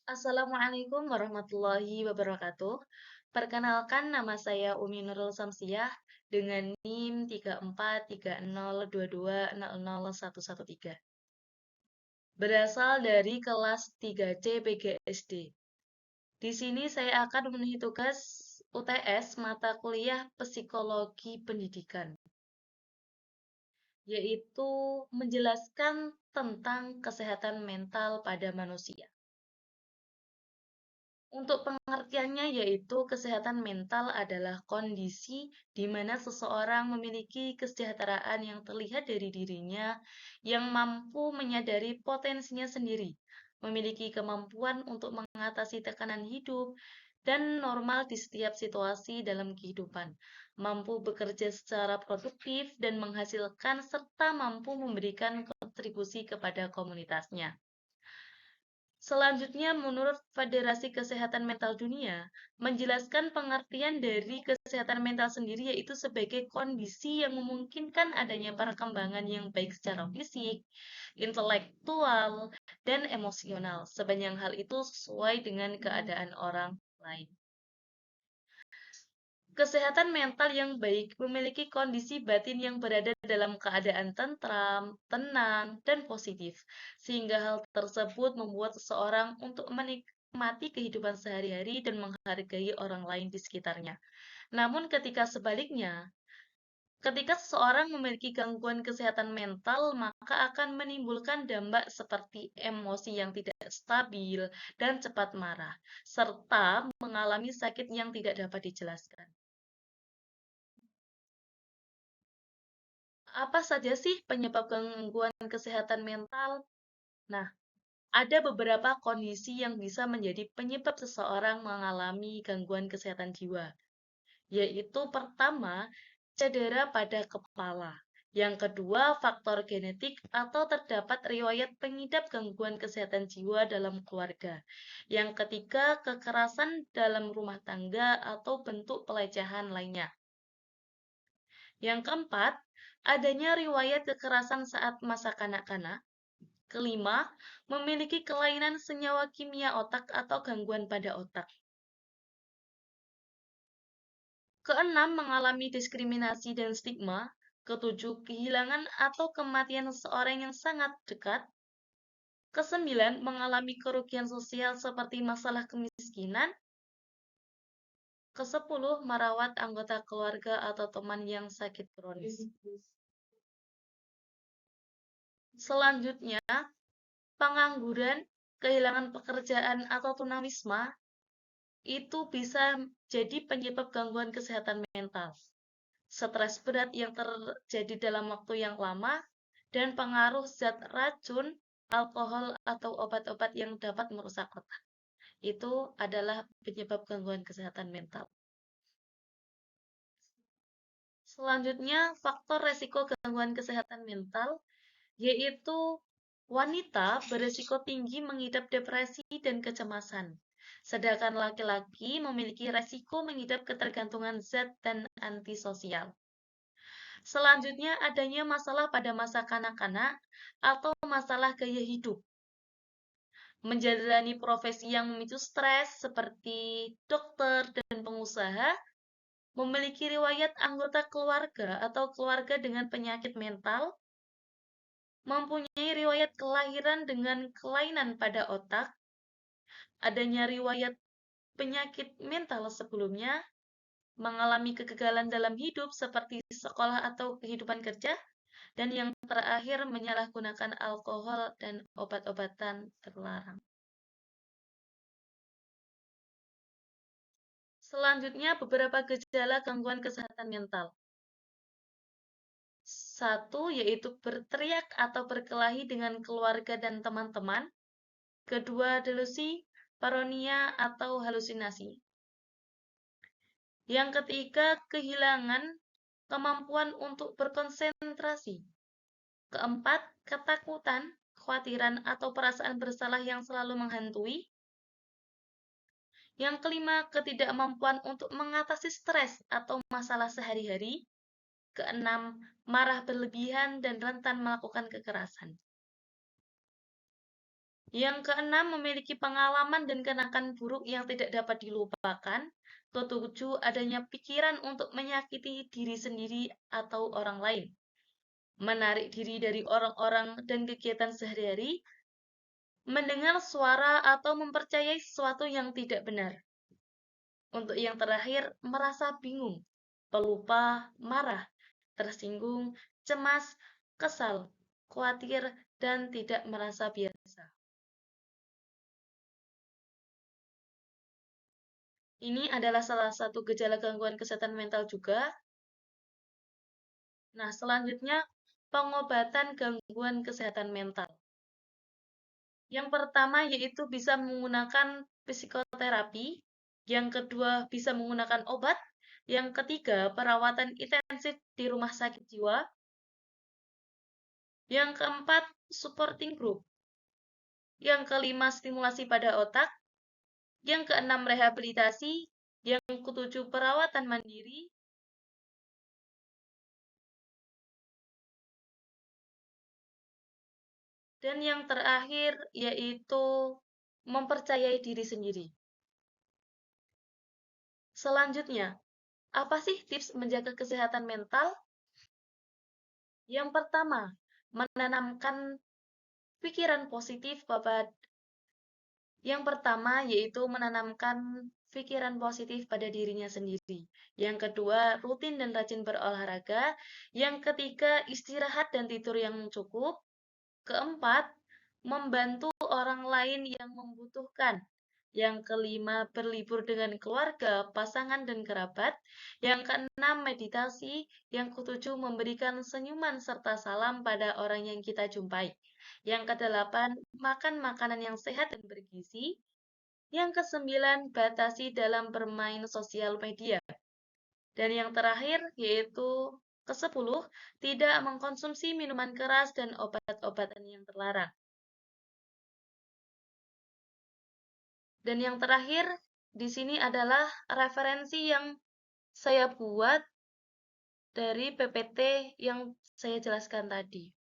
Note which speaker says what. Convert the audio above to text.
Speaker 1: Assalamualaikum warahmatullahi wabarakatuh. Perkenalkan nama saya Umi Nurul Samsiah dengan NIM 3430220013. Berasal dari kelas 3C PGSD. Di sini saya akan memenuhi tugas UTS mata kuliah Psikologi Pendidikan, yaitu menjelaskan tentang kesehatan mental pada manusia. Untuk pengertiannya yaitu kesehatan mental adalah kondisi di mana seseorang memiliki kesejahteraan yang terlihat dari dirinya yang mampu menyadari potensinya sendiri, memiliki kemampuan untuk mengatasi tekanan hidup dan normal di setiap situasi dalam kehidupan, mampu bekerja secara produktif dan menghasilkan serta mampu memberikan kontribusi kepada komunitasnya. Selanjutnya, menurut Federasi Kesehatan Mental Dunia, menjelaskan pengertian dari kesehatan mental sendiri yaitu sebagai kondisi yang memungkinkan adanya perkembangan yang baik secara fisik, intelektual, dan emosional. Sepanjang hal itu sesuai dengan keadaan orang lain. Kesehatan mental yang baik memiliki kondisi batin yang berada dalam keadaan tentram, tenang, dan positif, sehingga hal tersebut membuat seseorang untuk menikmati kehidupan sehari-hari dan menghargai orang lain di sekitarnya. Namun ketika sebaliknya, ketika seseorang memiliki gangguan kesehatan mental, maka akan menimbulkan dampak seperti emosi yang tidak stabil dan cepat marah, serta mengalami sakit yang tidak dapat dijelaskan. Apa saja sih penyebab gangguan kesehatan mental? Nah, ada beberapa kondisi yang bisa menjadi penyebab seseorang mengalami gangguan kesehatan jiwa, yaitu pertama, cedera pada kepala. Yang kedua, faktor genetik atau terdapat riwayat pengidap gangguan kesehatan jiwa dalam keluarga. Yang ketiga, kekerasan dalam rumah tangga atau bentuk pelecehan lainnya. Yang keempat, adanya riwayat kekerasan saat masa kanak-kanak. Kelima, memiliki kelainan senyawa kimia otak atau gangguan pada otak. Keenam, mengalami diskriminasi dan stigma. Ketujuh, kehilangan atau kematian seseorang yang sangat dekat. Kesembilan, mengalami kerugian sosial seperti masalah kemiskinan. Kesepuluh, merawat anggota keluarga atau teman yang sakit kronis. Selanjutnya, pengangguran, kehilangan pekerjaan atau tunawisma itu bisa jadi penyebab gangguan kesehatan mental. Stres berat yang terjadi dalam waktu yang lama dan pengaruh zat racun, alkohol atau obat-obat yang dapat merusak otak. Itu adalah penyebab gangguan kesehatan mental. Selanjutnya, faktor resiko gangguan kesehatan mental yaitu wanita berisiko tinggi mengidap depresi dan kecemasan, sedangkan laki-laki memiliki resiko mengidap ketergantungan zat dan antisosial. Selanjutnya, adanya masalah pada masa kanak-kanak atau masalah gaya hidup. Menjalani profesi yang memicu stres seperti dokter dan pengusaha, memiliki riwayat anggota keluarga atau keluarga dengan penyakit mental, mempunyai riwayat kelahiran dengan kelainan pada otak, adanya riwayat penyakit mental sebelumnya, mengalami kegagalan dalam hidup seperti sekolah atau kehidupan kerja, dan yang terakhir menyalahgunakan alkohol dan obat-obatan terlarang. Selanjutnya, beberapa gejala gangguan kesehatan mental. Satu, yaitu berteriak atau berkelahi dengan keluarga dan teman-teman. Kedua, delusi, paronia, atau halusinasi. Yang ketiga, kehilangan kemampuan untuk berkonsentrasi. Keempat, ketakutan, kekhawatiran, atau perasaan bersalah yang selalu menghantui. Yang kelima, ketidakmampuan untuk mengatasi stres atau masalah sehari-hari. Keenam, marah berlebihan dan rentan melakukan kekerasan. Yang keenam, memiliki pengalaman dan kenangan buruk yang tidak dapat dilupakan. Ketujuh, adanya pikiran untuk menyakiti diri sendiri atau orang lain. Menarik diri dari orang-orang dan kegiatan sehari-hari. Mendengar suara atau mempercayai sesuatu yang tidak benar. Untuk yang terakhir, merasa bingung, pelupa, marah, tersinggung, cemas, kesal, khawatir, dan tidak merasa biasa. Ini adalah salah satu gejala gangguan kesehatan mental juga. Nah, selanjutnya pengobatan gangguan kesehatan mental. Yang pertama yaitu bisa menggunakan psikoterapi, yang kedua bisa menggunakan obat, yang ketiga perawatan intensif di rumah sakit jiwa, yang keempat supporting group, yang kelima stimulasi pada otak, yang keenam rehabilitasi, yang ketujuh perawatan mandiri, dan yang terakhir yaitu mempercayai diri sendiri. Selanjutnya, apa sih tips menjaga kesehatan mental? Yang pertama, menanamkan pikiran positif yaitu menanamkan pikiran positif pada dirinya sendiri. Yang kedua, rutin dan rajin berolahraga. Yang ketiga, istirahat dan tidur yang cukup. Keempat, membantu orang lain yang membutuhkan. Yang kelima, berlibur dengan keluarga, pasangan, dan kerabat. Yang keenam, meditasi. Yang ketujuh, memberikan senyuman serta salam pada orang yang kita jumpai. Yang kedelapan, makan makanan yang sehat dan bergizi. Yang kesembilan, batasi dalam bermain sosial media. Dan yang terakhir, yaitu kesepuluh, tidak mengkonsumsi minuman keras dan obat-obatan yang terlarang. Dan yang terakhir, di sini adalah referensi yang saya buat dari PPT yang saya jelaskan tadi.